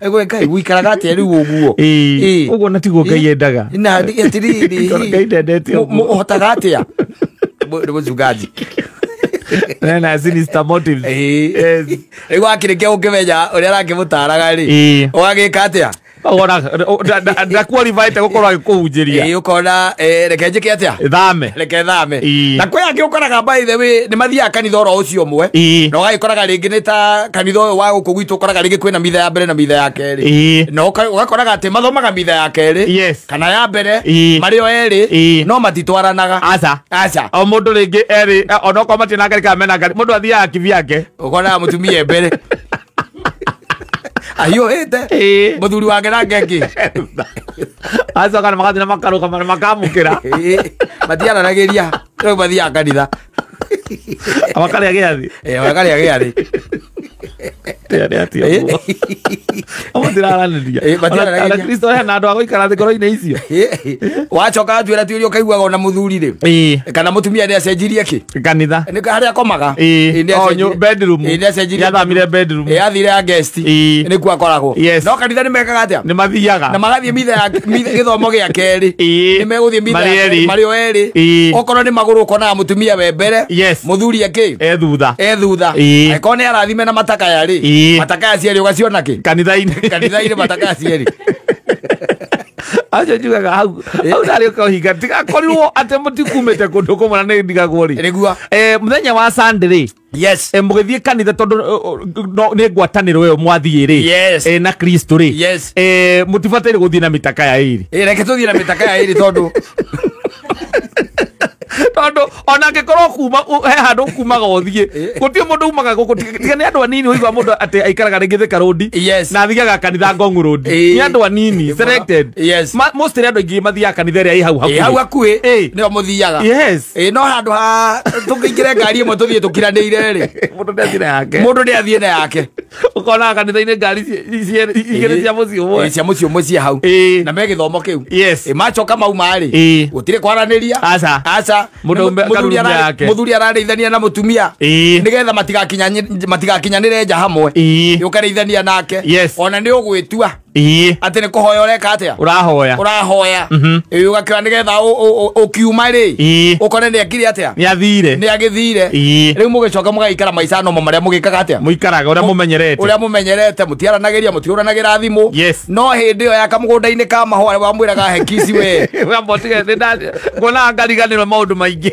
ego kai wikaraga ate riu uguo uguo na tiguo Ngai endaga na atiriri Ngai ndendete uguo hotaga atia mchungaji na sinister motives ego akireke ukimenya uri arakimutaraga ri wagika atia ora da qualify te gukorwa agikuhunjiria ukona reke njike atia thame reke thame na kwa yake ukoraga by the way ni mathia kanitha oro ucio mwe no gagikoraga ringi ni ta kanitha wa guku gwitu ukoraga ringi kwina mitha ya mbere na mitha ya keri no ugakoraga ati mathomaga mitha ya keri kana ya mbere mario eri no matitwaranaga aca o mundu ringi eri onoko matina ngari kamena ngari mundu athiaga kivyake ukona mutumia mbere ayo hete muthuri wake na ngeki aca kana magathina makaruka makamukira matiaranagiria no mathia kanitha amakari agiathi amakari agiathi Ana Kristo hena andu agoikara thi ngoro-ini icio wacoka atwira tuirio kaiguaga ona muthuri ri kana mutumia ni acenjirie ki kanitha ni haria komaga bedroom yathamire bedroom yathire ya guest ni ku akoragwo no kanitha ni mekaga atia ni mathiaga na magathie mitha githomo gia keri ni meguthie mitha mario eri okorwo ni maguru ukonaga mutumia we mbere muthuri ake thutha akorwo ni arathime na mataka yari mataka ya cieri ugaciona ki kanitha-ini mataka ya cieri acio njugaga hau nari ukahinga tigakorirwo ate mutikumite kundu kumwe na ni ndigagwo ri muthenya wa Sunday ri mugithie kanitha tondu ni ngwataniro yo mwathie ri na Kristo ri mutibataire guthie na mitaka ya iri reke tuthie na mitaka ya iri tondu ona ngikorwo kuma he handu kumaga uthie gutie mundu umaga guku tiga ni andu anini uigwa mundu ati aikaraga ringi Thika Road na athiaga kanitha Ngong Road ni andu anini selected most andu aingi mathiaga kanitha ria i hau hakuhi nio muthiaga no handu ha tukingire ngari imwe tuthie tukiraniire ri mundu ni athie na yake ukona kanitha-ini ngari igiri cia mucio umwe cia hau na me githomo kiu macoka mauma ri gutire kwaraniria aca muthuri arareithania na mutumia nigetha matigakinyanire nja hamwe ukareithania nake ona ni ugwitua ati ni kuhoya ureka atia urahoya ugakiwa nigetha ukiuma ri ukone ni akiri atia ni agithire riu mugicoka mugaikara maica no maria mugikaga atia muikaraga uria mumenyerete mutiaranagiria mutiuranagira thimu no hindi iyo ya kamugunda-ini ka mahua wamwiraga hekisi we wambotige ngona ngariganirwo maundu maingi